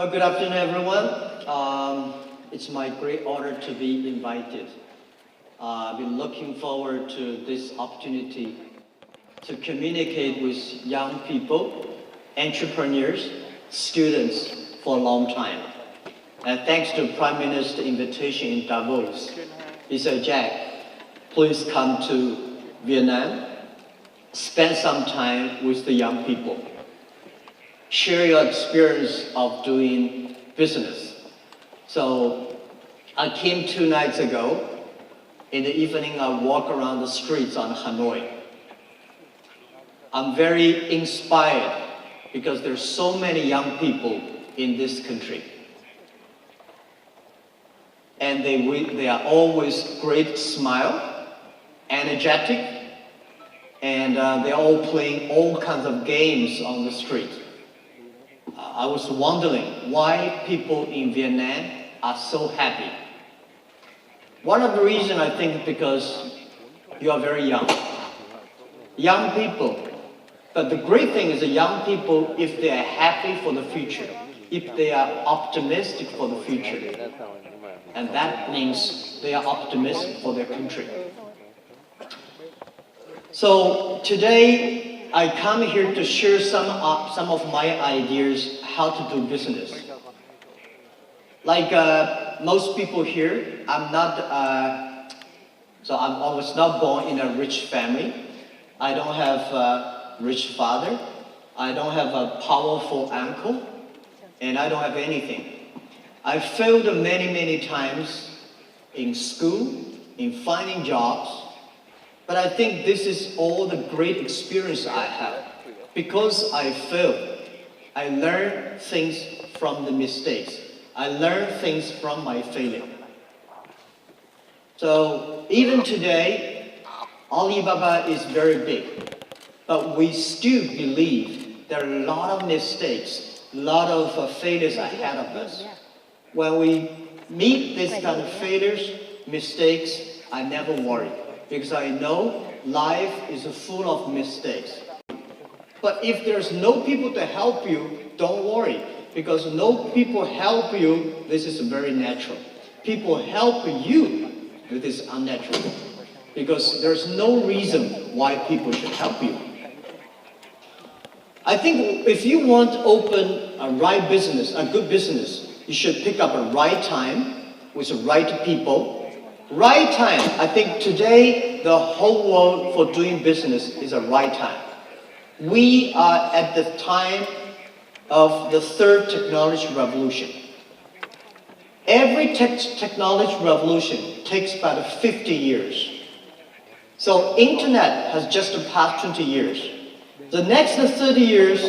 Well, good afternoon, everyone. It's my great honor to be invited. I've been looking forward to this opportunity to communicate with young people, entrepreneurs, students for a long time. And thanks to Prime Minister's invitation in Davos, he said, Jack, please come to Vietnam, spend some time with the young people. Share your experience of doing business. So I came 2 nights ago. In the evening, I walk around the streets on Hanoi. I'm very inspired because there's so many young people in this country. And they are always great smile, energetic, and they're all playing all kinds of games on the street. I was wondering why people in Vietnam are so happy. One of the reasons, I think, because you are very young. Young people. But the great thing is that young people, if they are happy for the future, if they are optimistic for the future, and that means they are optimistic for their country. So today, I come here to share some of my ideas how to do business. Like most people here, I was not born in a rich family. I don't have a rich father. I don't have a powerful uncle. And I don't have anything. I failed many, many times in school, in finding jobs. But I think this is all the great experience I have. Because I failed, I learned things from the mistakes. I learned things from my failure. So even today, Alibaba is very big. But we still believe there are a lot of mistakes, a lot of failures ahead of us. When we meet this kind of failures, mistakes, I never worry. Because I know life is full of mistakes. But if there's no people to help you, don't worry. Because no people help you, this is very natural. People help you, this is unnatural. Because there's no reason why people should help you. I think if you want to open a right business, a good business, you should pick up a right time with the right people. Right time. I think today the whole world for doing business is a right time. We are at the time of the third technology revolution. Every technology revolution takes about 50 years. So internet has just passed 20 years. The next 30 years,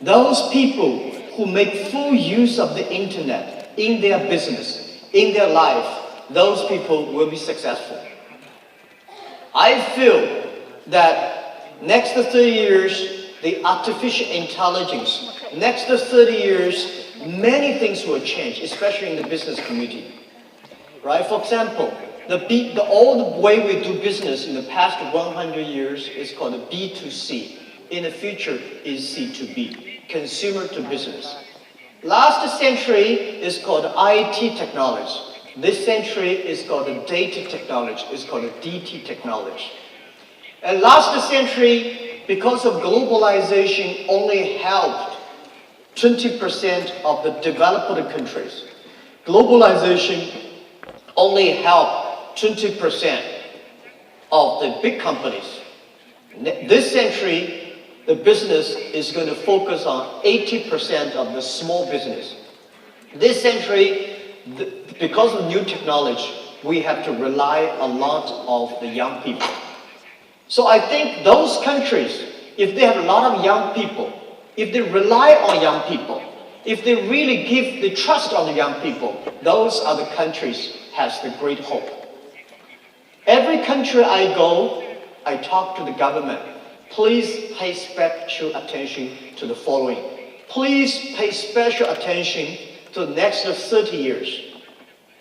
those people who make full use of the internet in their business, in their life, those people will be successful. I feel that next 30 years, the artificial intelligence, next 30 years, many things will change, especially in the business community. Right? For example, the old way we do business in the past 100 years is called B2C. In the future is C2B, consumer to business. Last century is called IT technology. This century is called data technology, it's called DT technology. And last century, because of globalization, only helped 20% of the developed countries. Globalization only helped 20% of the big companies. This century, the business is going to focus on 80% of the small business. This century, because of new technology, we have to rely a lot of the young people. So I think those countries, if they have a lot of young people, if they rely on young people, if they really give the trust on the young people, those are the countries has the great hope. Every country I go, I talk to the government. Please pay special attention to the following. Please pay special attention to the next 30 years.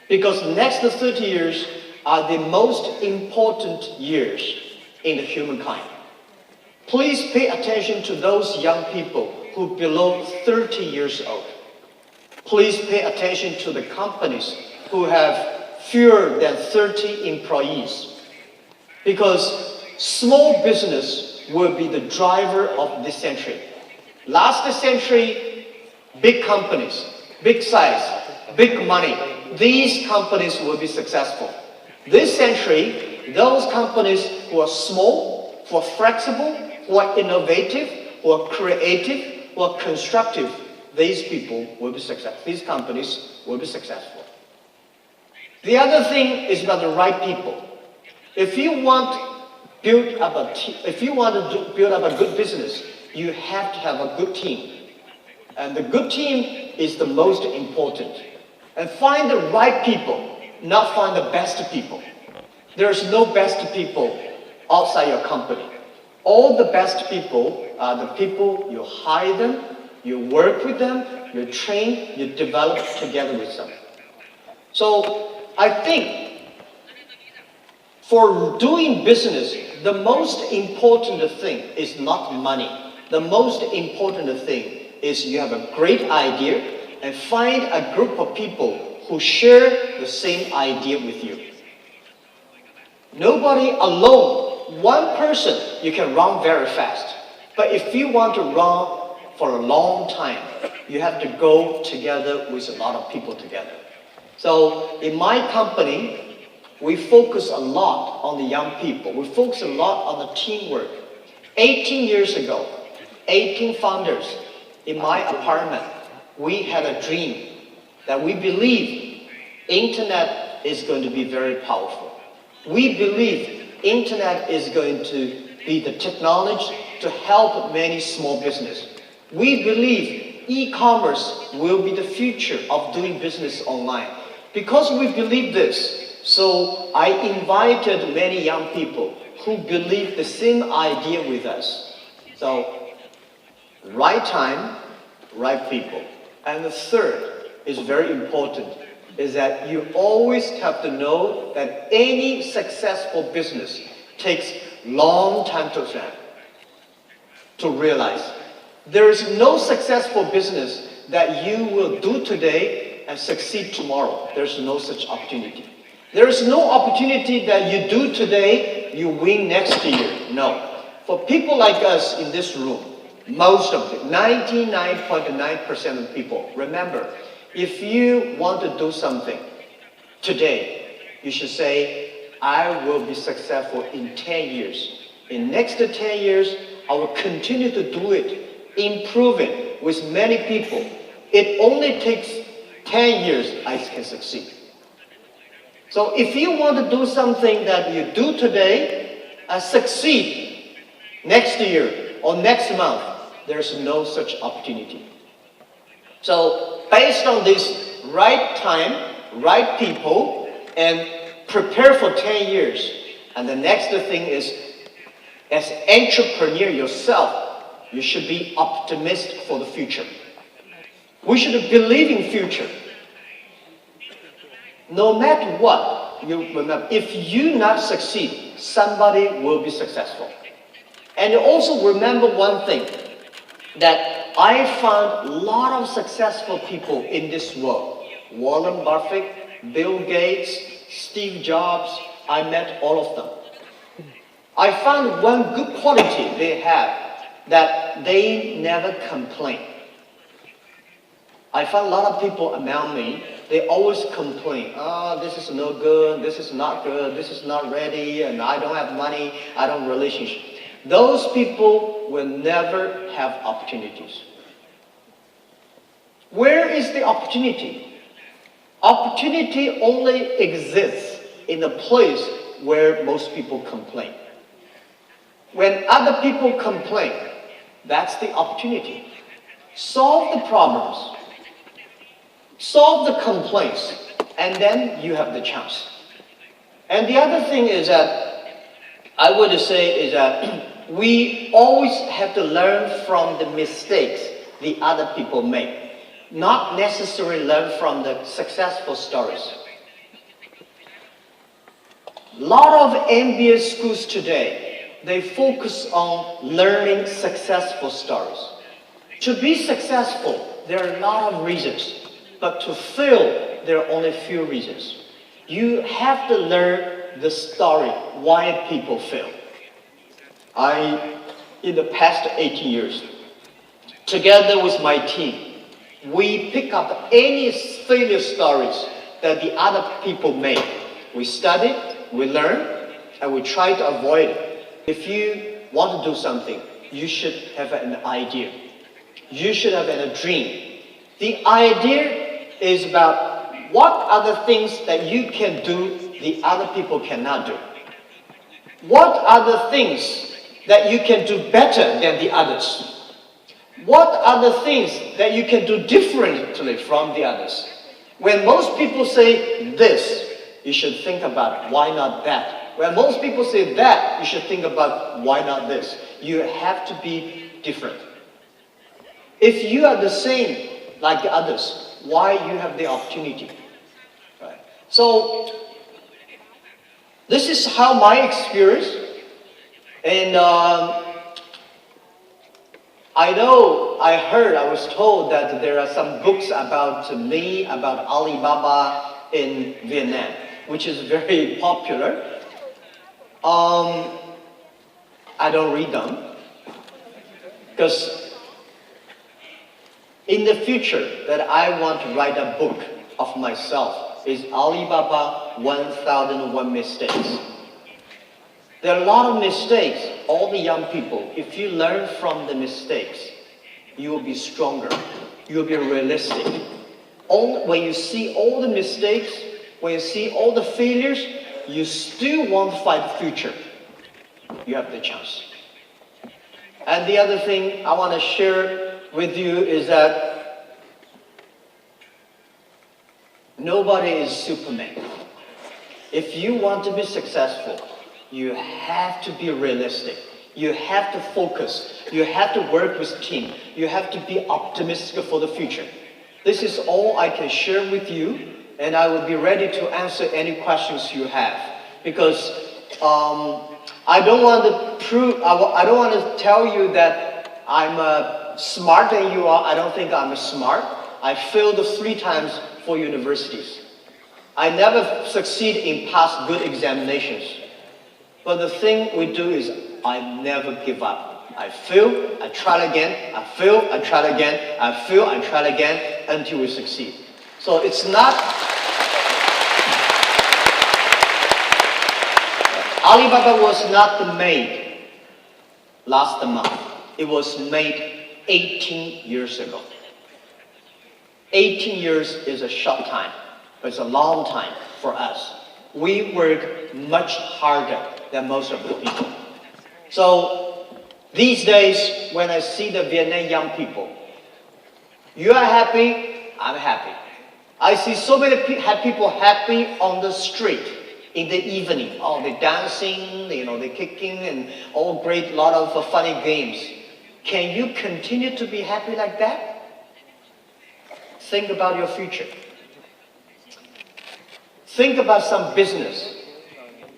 Because the next 30 years are the most important years in the humankind. Please pay attention to those young people who below 30 years old. Please pay attention to the companies who have fewer than 30 employees, because small business will be the driver of this century. Last century, big companies, big size, big money, these companies will be successful. This century, those companies who are small, who are flexible, who are innovative, who are creative, who are constructive, these people will be successful. These companies will be successful. The other thing is about the right people. If you want to build up a good business, you have to have a good team. And the good team is the most important. And find the right people, not find the best people. There's no best people outside your company. All the best people are the people you hire them, you work with them, you train, you develop together with them. So I think for doing business, the most important thing is not money. The most important thing is you have a great idea and find a group of people who share the same idea with you. Nobody alone, one person, you can run very fast. But if you want to run for a long time, you have to go together with a lot of people together. So in my company, we focus a lot on the young people. We focus a lot on the teamwork. 18 years ago, 18 founders in my apartment, we had a dream that we believe internet is going to be very powerful. We believe internet is going to be the technology to help many small businesses. We believe e-commerce will be the future of doing business online. Because we believe this, so I invited many young people who believe the same idea with us. So, right time, right people. And the third is very important, is that you always have to know that any successful business takes long time to plan, to realize. There is no successful business that you will do today and succeed tomorrow. There's no such opportunity. There is no opportunity that you do today, you win next year. No. For people like us in this room, most of it, 99.9% of people, remember, if you want to do something today, you should say, I will be successful in 10 years. In next 10 years, I will continue to do it, improve it with many people. It only takes 10 years I can succeed. So if you want to do something that you do today and succeed next year or next month, there's no such opportunity. So based on this right time, right people, and prepare for 10 years. And the next thing is, as entrepreneur yourself, you should be optimistic for the future. We should believe in future. No matter what, you remember, if you not succeed, somebody will be successful. And also remember one thing, that I found a lot of successful people in this world. Warren Buffett, Bill Gates, Steve Jobs, I met all of them. I found one good quality they have, that they never complain. I found a lot of people around me, they always complain. This is no good, this is not good, this is not ready, and I don't have money, I don't have relationship. Those people will never have opportunities. Where is the opportunity? Opportunity only exists in a place where most people complain. When other people complain, that's the opportunity. Solve the problems. Solve the complaints, and then you have the chance. And the other thing is that, I would say is that we always have to learn from the mistakes the other people make, not necessarily learn from the successful stories. A lot of MBA schools today, they focus on learning successful stories. To be successful, there are a lot of reasons. But to fail, there are only few reasons. You have to learn the story, why people fail. In the past 18 years, together with my team, we pick up any failure stories that the other people made. We study, we learn, and we try to avoid it. If you want to do something, you should have an idea. You should have a dream. The idea is about what are the things that you can do the other people cannot do. What are the things that you can do better than the others? What are the things that you can do differently from the others? When most people say this, you should think about why not that. When most people say that, you should think about why not this. You have to be different. If you are the same like the others, why you have the opportunity? Right? So this is how my experience, and I was told that there are some books about me, about Alibaba in Vietnam, which is very popular. I don't read them because in the future that I want to write a book of myself is Alibaba 1001 Mistakes. There are a lot of mistakes. All the young people, if you learn from the mistakes, you will be stronger. You will be realistic. When you see all the mistakes, when you see all the failures, you still want to fight the future. You have the chance. And the other thing I want to share with you is that nobody is Superman. If you want to be successful, you have to be realistic. You have to focus. You have to work with team. You have to be optimistic for the future. This is all I can share with you, and I will be ready to answer any questions you have. Because I don't want to tell you that I'm smarter than you are. I don't think I'm smart. I failed 3 times for universities. I never succeed in pass good examinations. But the thing we do is I never give up. I fail, I try again, I fail, I try again, I fail, I try again until we succeed. So it's not... Alibaba was not made last month. It was made 18 years ago. 18 years is a short time, but it's a long time for us. We work much harder than most of the people. So these days, when I see the Vietnam young people, you are happy, I'm happy. I see so many people happy on the street in the evening. Oh, they're dancing, they're kicking, and all great, lot of funny games. Can you continue to be happy like that? Think about your future. Think about some business.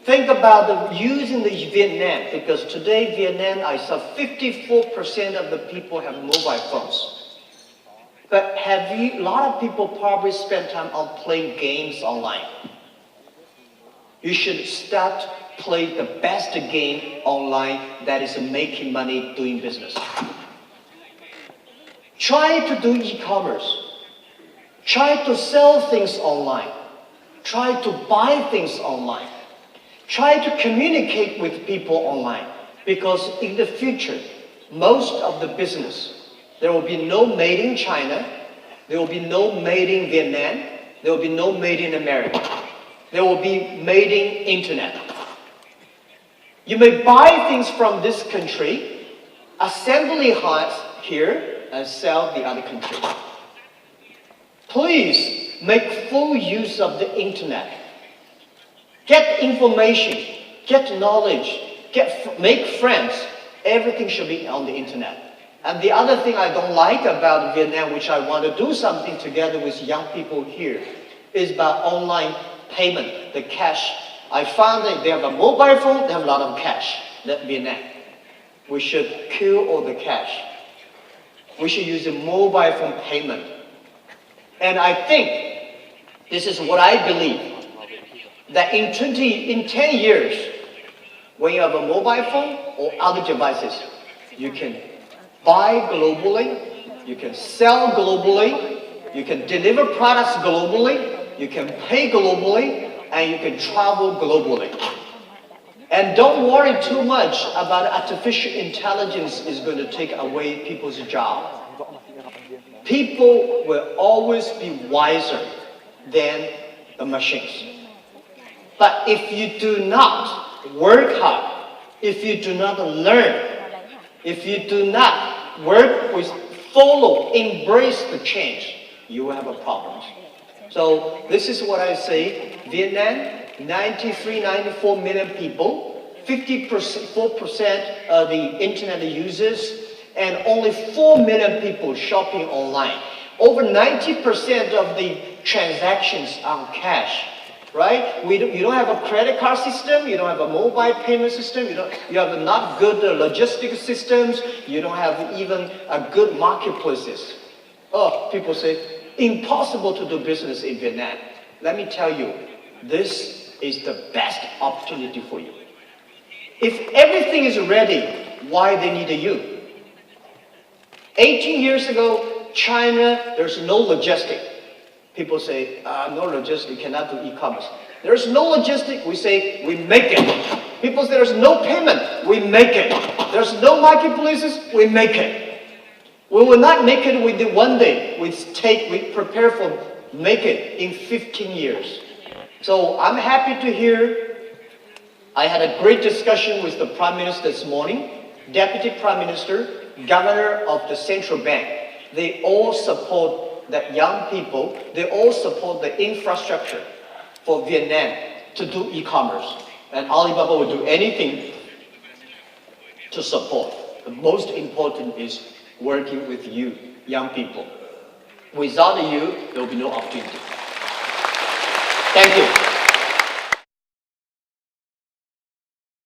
Think about using the Vietnam, because today Vietnam, I saw 54% of the people have mobile phones. But a lot of people probably spend time on playing games online. You should start playing the best game online that is making money doing business. Try to do e-commerce. Try to sell things online. Try to buy things online. Try to communicate with people online, because in the future, most of the business, there will be no made in China, there will be no made in Vietnam, there will be no made in America. There will be made in internet. You may buy things from this country, assembly here, and sell the other country. Please make full use of the internet. Get information, get knowledge, make friends. Everything should be on the internet. And the other thing I don't like about Vietnam, which I want to do something together with young people here, is about online payment, the cash. I found that they have a mobile phone, they have a lot of cash, that Vietnam. We should kill all the cash. We should use a mobile phone payment. And I think, this is what I believe, that in 10 years, when you have a mobile phone or other devices, you can buy globally, you can sell globally, you can deliver products globally, you can pay globally, and you can travel globally. And don't worry too much about artificial intelligence is going to take away people's job. People will always be wiser than the machines. But if you do not work hard, if you do not learn, if you do not work with, follow, embrace the change, you will have a problem. So this is what I say. Vietnam, 94 million people, 4% of the internet users, and only 4 million people shopping online. Over 90% of the transactions are cash, right? You don't have a credit card system, you don't have a mobile payment system, you have not good logistics systems, you don't have even a good marketplaces. Oh, people say, impossible to do business in Vietnam. Let me tell you, this is the best opportunity for you. If everything is ready, why they need you? 18 years ago, China, there's no logistic. People say, no logistic, cannot do e-commerce. There's no logistic, we say, we make it. People say there's no payment, we make it. There's no marketplaces, we make it. We will not make it within one day. We prepare for make it in 15 years. So I'm happy to hear. I had a great discussion with the Prime Minister this morning, Deputy Prime Minister, Governor of the Central Bank. They all support the young people. They all support the infrastructure for Vietnam to do e-commerce. And Alibaba will do anything to support. The most important is working with you, young people. Without you, there will be no opportunity. Thank you.